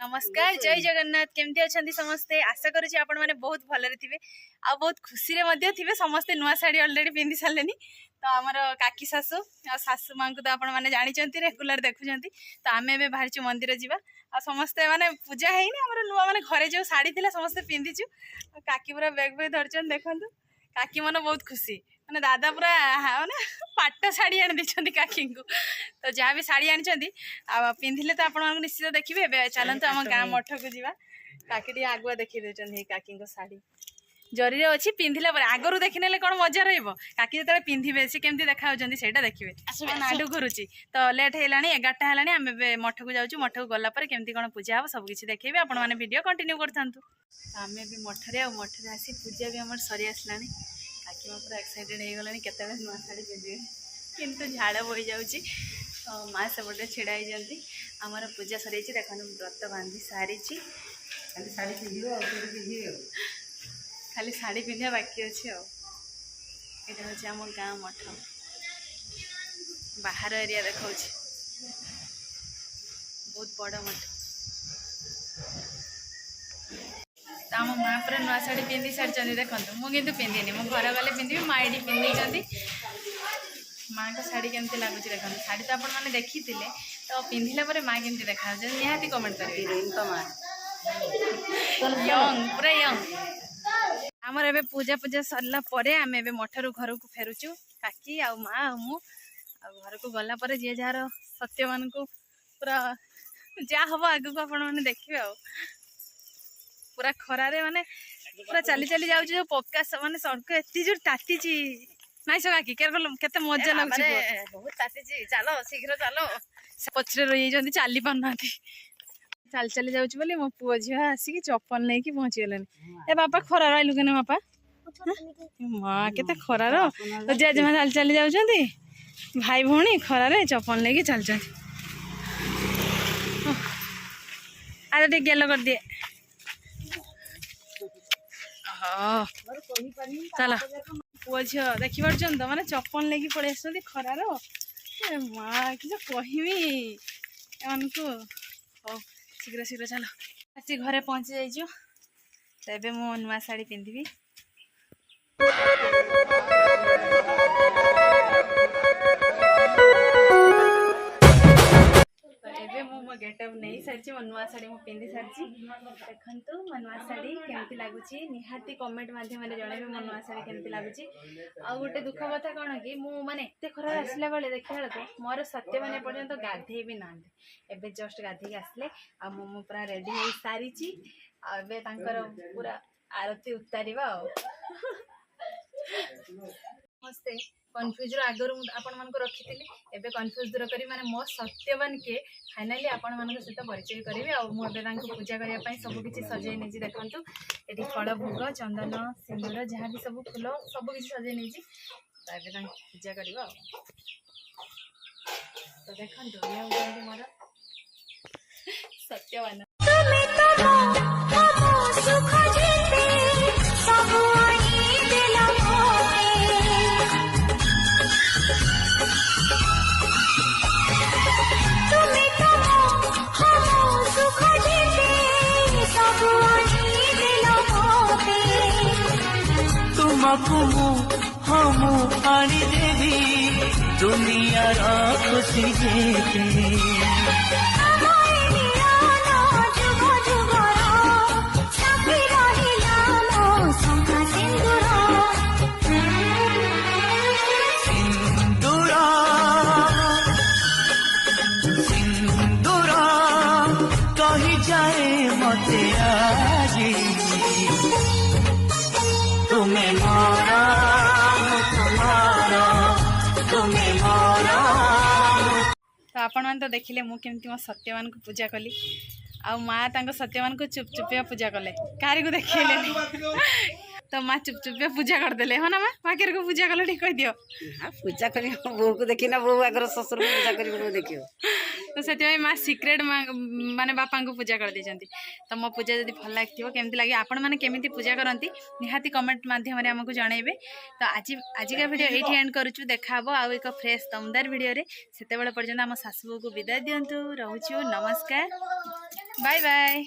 नमस्कार जय जगन्नाथ केमती अच्छा समस्ते आशा करुँच आपण मैंने बहुत भलरे थे आ बहुत खुशी थे समस्ते नुआ शाढ़ी अलरेडी पिंधि सारे तो आमर काकी सासू आ सासू माँ को तो आप जानते रेगुलर देखुं तो आम ए बाहर मंदिर जावा आ समस्ते माने पूजा है नुआ मैंने घरे जो शाढ़ी थी समस्ते पिंधिचु काकी पूरा बैग बैग धरचन देखु काकी मन बहुत खुशी मैंने दादा पूरा मैंने पाट शाढ़ी आनी देते काकी को तो जहाँ भी शाढ़ी आनी पिंधिले तो आप निश्चित देखिए चलते आम गाँ मठ को जी काकी आगुआ देखी दे काकी शाढ़ी जरी अच्छी पिंधिला आगरू देखने कौन मजा रही जो पिंधे सी केमती देखा से देखिए आडू घुरुची तो लेट है 11टा है आम मठ को जाऊँ मठ को गलापर केमती कौन पूजा हम सबकि देखिए आपण मैंने वीडियो कंटिन्यू कर आम भी मठरे मठरे आसी पूजा भी आम सरी आसला काकी माँ पूरा एक्साइटेड हो गला केत नुआ शाढ़ी पिंधे किंतु झाड़ बोई जाऊँगी तो माँ सेपटे छिड़ा होती आमर पूजा सर देखो व्रत बांधि सारी शाढ़ी पिंध खाली शाढ़ी पिंधा बाकी अच्छे यहाँ हूँ आम गाँ मठ बाहर एरिया देखा बहुत बड़ मठ तो आम माँ पूरा नुआ शाढ़ी पिंधि सारी देखो मुझे पिंधिनी मो घर गले पिंधि माँ ये पिंधि माँ का शाढ़ी केमती लगुच देखो शाढ़ी तो आपने देखी तो पिंधिला माँ केमती देखा निहाती कमेंट करेंगे यंग पूरा यंग आमर एबे पूजा पूजा सरला परे आम एबे मठरू घर को फेरुचु काकी आ माँ आ मु घर को गला परे जे जार सत्य मान को पूरा जा हम आग को आपण मैंने देखिए पूरा खरारे माने पूरा चली चली जाऊँ जो पक्का माने सड़क एत जोर ताती नाई सो काकी केते मजा लगुच बहुत ताती चलो शीघ्र चलो पछरे रही जाती चली पाना चल चली जाऊँ बोली मो पुओ झील आसिक चप्पल नहीं कि पहुँचीगले ए बापा खरा रही के बापा माँ के खरार तो जेजेमा चल चली जाऊँ भाई भौणी खरारे चप्पल नहीं चल चल आज टे गेल कर दिए हाँ चल पुओ झील देखी पार्छ तो मैंने चप्पल नहीं पड़े आस खरार माँ कि कहमी एम को हो शीघ्र शीघ्र चलो आसी घरे पहुँची जाइयो तेबे मो नुआ शाढ़ी पिंधिबी मो गेटअप नहीं सारी मो नुआ शाढ़ी मो पिंधि सारी देखु मो नुआ शाढ़ी केमती लगुच निहाती कमेंट माध्यम जनइबे मो नुआ शाढ़ी केमती लगुच आ गोटे दुख कथा कौन कि मु माने एते खरा आसला बेले देखा बेलू मोर सत्य मैंने पर्यंत गाधे भी ना एबे जस्ट गाधे आसले आ मो पूरा रेडी हो सारी पूरा आरती उतारिबा मस्ते कन्फ्यूज आगर आपण मानक रखी एबे कन्फ्यूज दूर करी माने मो सत्यवान के फाइनाली आपण मानक सहित परिचय करी मुझे पूजा करने सबकि सजाई नहीं देखु ये फल भोग चंदन सिंदूर जहाँ भी सब फूल सबकि सजाई नहीं पूजा करवा तो देखो मोर सत्यवान हम आनी देवी दुनिया खुशी सिंदूरा सिंदूरा कही जाए मते आजी तुम्हें मारा तो आपण मैंने तो देखिले मु केमती मो सत्यवान को पूजा कली आ माँ सत्यवान को चुप चुपिया पूजा कले कारी को देखिले तो माँ चुप चुपिया पूजा करदे हाँ ना माँ को पूजा कल ठीक कह दियो पूजा कर बो को देखी ना बो आगर ससुर को पूजा कर देखियो तो से माँ सिक्रेट माने बापा को पूजा कर देछंती तो मो पूजा जब भल लगे केमती लगे आपण मैंने केमी पूजा करती निहाती कमेंट माध्यम आमको जनइबे तो आजिका वीडियो ये एंड करूँ देखा आउ एक फ्रेश दमदार वीडियो से पर्यंत आम सासू को विदाय दिंतु रोचु नमस्कार। Bye bye.